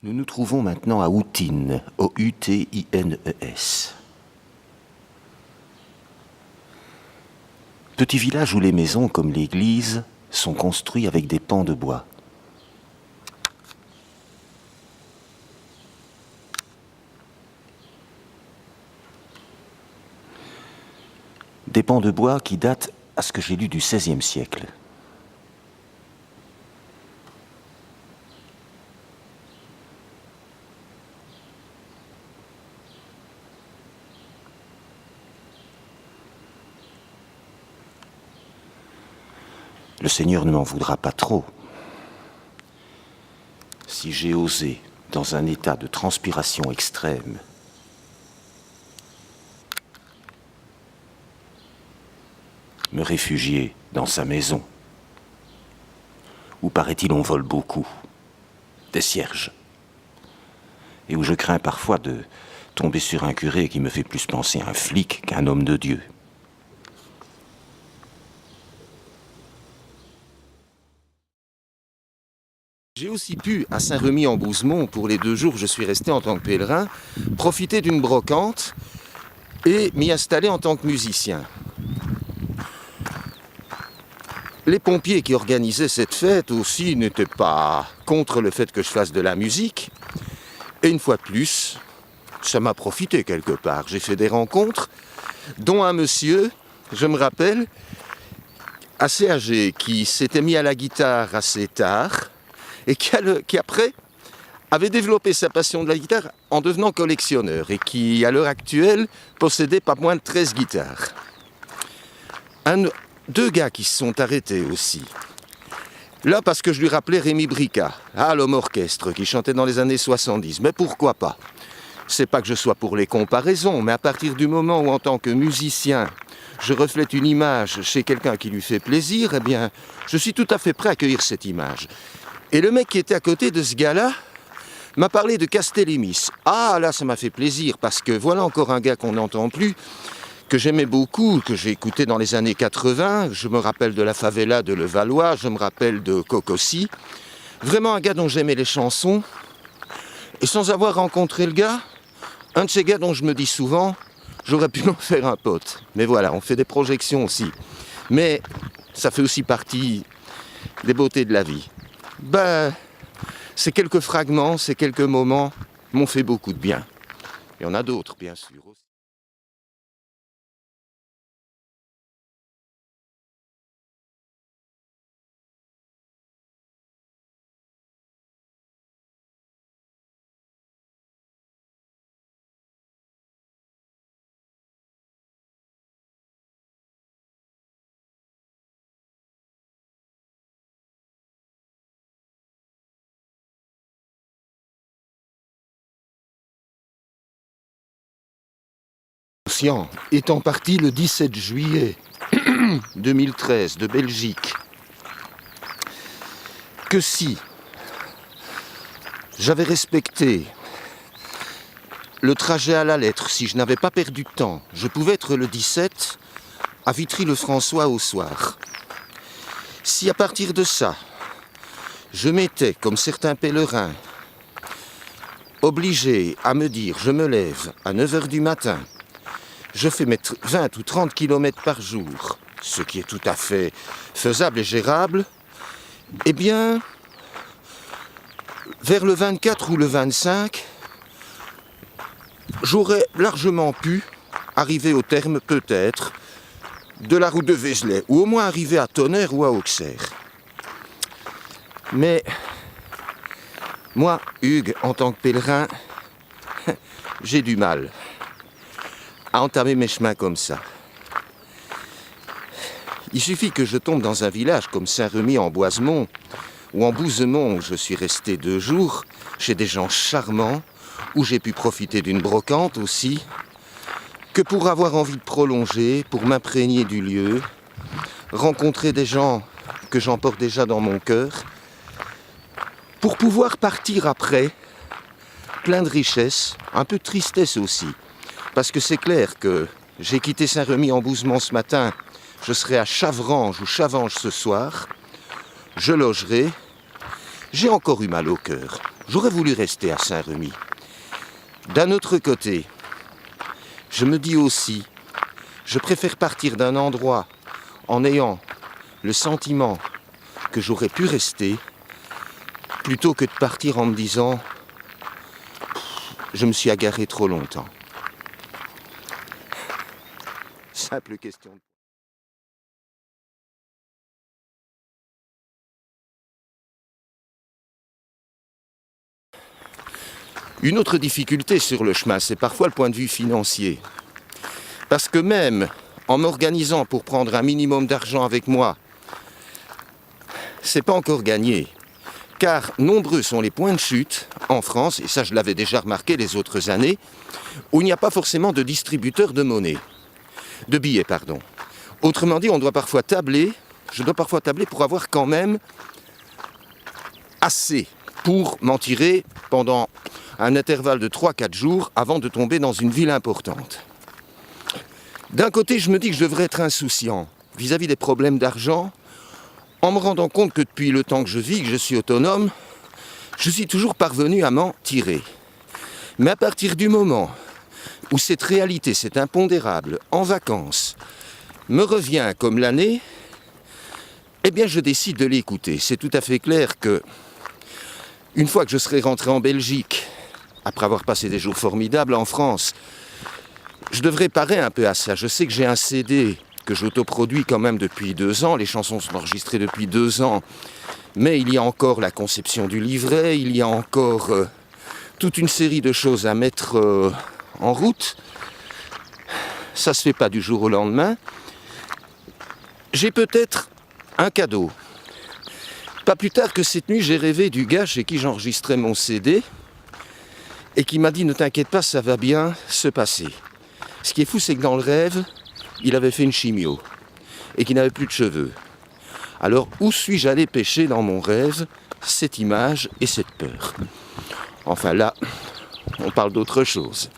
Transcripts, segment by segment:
Nous nous trouvons maintenant à Outines, O-U-T-I-N-E-S. Petit village où les maisons, comme l'église, sont construits avec des pans de bois. Des pans de bois qui datent, à ce que j'ai lu, du XVIe siècle. Le Seigneur ne m'en voudra pas trop si j'ai osé, dans un état de transpiration extrême, me réfugier dans sa maison, où paraît-il on vole beaucoup, des cierges, et où je crains parfois de tomber sur un curé qui me fait plus penser à un flic qu'à un homme de Dieu. J'ai aussi pu, à Saint-Remy-en-Bouzemont, pour les 2 jours où je suis resté en tant que pèlerin, profiter d'une brocante et m'y installer en tant que musicien. Les pompiers qui organisaient cette fête aussi n'étaient pas contre le fait que je fasse de la musique. Et une fois de plus, ça m'a profité quelque part. J'ai fait des rencontres, dont un monsieur, je me rappelle, assez âgé, qui s'était mis à la guitare assez tard, et qui après avait développé sa passion de la guitare en devenant collectionneur et qui, à l'heure actuelle, possédait pas moins de 13 guitares. 2 gars qui se sont arrêtés aussi. Là, parce que je lui rappelais Rémi Bricat, l'homme orchestre, qui chantait dans les années 70. Mais pourquoi pas? C'est pas que je sois pour les comparaisons, mais à partir du moment où, en tant que musicien, je reflète une image chez quelqu'un qui lui fait plaisir, eh bien, je suis tout à fait prêt à accueillir cette image. Et le mec qui était à côté de ce gars-là m'a parlé de Castellémis. Ah, là, ça m'a fait plaisir, parce que voilà encore un gars qu'on n'entend plus, que j'aimais beaucoup, que j'ai écouté dans les années 80. Je me rappelle de la favela de Levallois, je me rappelle de Cocossi. Vraiment un gars dont j'aimais les chansons. Et sans avoir rencontré le gars, un de ces gars dont je me dis souvent, j'aurais pu m'en faire un pote. Mais voilà, on fait des projections aussi. Mais ça fait aussi partie des beautés de la vie. Ces quelques fragments, ces quelques moments m'ont fait beaucoup de bien. Il y en a d'autres, bien sûr. Étant parti le 17 juillet 2013 de Belgique, que si j'avais respecté le trajet à la lettre, si je n'avais pas perdu de temps, je pouvais être le 17 à Vitry-le-François au soir. Si à partir de ça, je m'étais, comme certains pèlerins, obligé à me dire, je me lève à 9h du matin, je fais mes 20 ou 30 km par jour, ce qui est tout à fait faisable et gérable, eh bien, vers le 24 ou le 25, j'aurais largement pu arriver au terme, peut-être, de la route de Vézelay, ou au moins arriver à Tonnerre ou à Auxerre. Mais moi, Hugues, en tant que pèlerin, j'ai du mal à entamer mes chemins comme ça. Il suffit que je tombe dans un village comme Saint-Remy-en-Bouzemont ou en Bouzemont, où je suis resté 2 jours, chez des gens charmants, où j'ai pu profiter d'une brocante aussi, que pour avoir envie de prolonger, pour m'imprégner du lieu, rencontrer des gens que j'emporte déjà dans mon cœur, pour pouvoir partir après, plein de richesse, un peu de tristesse aussi. Parce que c'est clair que j'ai quitté Saint-Remy-en-Bouzemont ce matin, je serai à Chavrange ou Chavanges ce soir, je logerai, j'ai encore eu mal au cœur. J'aurais voulu rester à Saint-Remy. D'un autre côté, je me dis aussi, je préfère partir d'un endroit en ayant le sentiment que j'aurais pu rester, plutôt que de partir en me disant « je me suis égaré trop longtemps ». Simple question. Une autre difficulté sur le chemin, c'est parfois le point de vue financier. Parce que même en m'organisant pour prendre un minimum d'argent avec moi, c'est pas encore gagné. Car nombreux sont les points de chute en France, et ça je l'avais déjà remarqué les autres années, où il n'y a pas forcément de distributeur de monnaie, de billets, pardon. Autrement dit, je dois parfois tabler pour avoir quand même assez pour m'en tirer pendant un intervalle de 3-4 jours avant de tomber dans une ville importante. D'un côté, je me dis que je devrais être insouciant vis-à-vis des problèmes d'argent, en me rendant compte que depuis le temps que je vis, que je suis autonome, je suis toujours parvenu à m'en tirer. Mais à partir du moment où cette réalité, cet impondérable, en vacances, me revient comme l'année, eh bien je décide de l'écouter. C'est tout à fait clair que, une fois que je serai rentré en Belgique, après avoir passé des jours formidables en France, je devrais parer un peu à ça. Je sais que j'ai un CD que j'autoproduis quand même depuis 2 ans. Les chansons sont enregistrées depuis 2 ans. Mais il y a encore la conception du livret, il y a encore toute une série de choses à mettre en route. Ça ne se fait pas du jour au lendemain. J'ai peut-être un cadeau. Pas plus tard que cette nuit, j'ai rêvé du gars chez qui j'enregistrais mon CD et qui m'a dit « Ne t'inquiète pas, ça va bien se passer ». Ce qui est fou, c'est que dans le rêve, il avait fait une chimio et qu'il n'avait plus de cheveux. Alors, où suis-je allé pêcher dans mon rêve cette image et cette peur? Enfin là, on parle d'autre chose.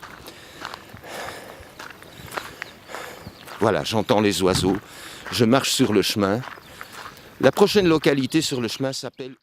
Voilà, j'entends les oiseaux, je marche sur le chemin. La prochaine localité sur le chemin s'appelle...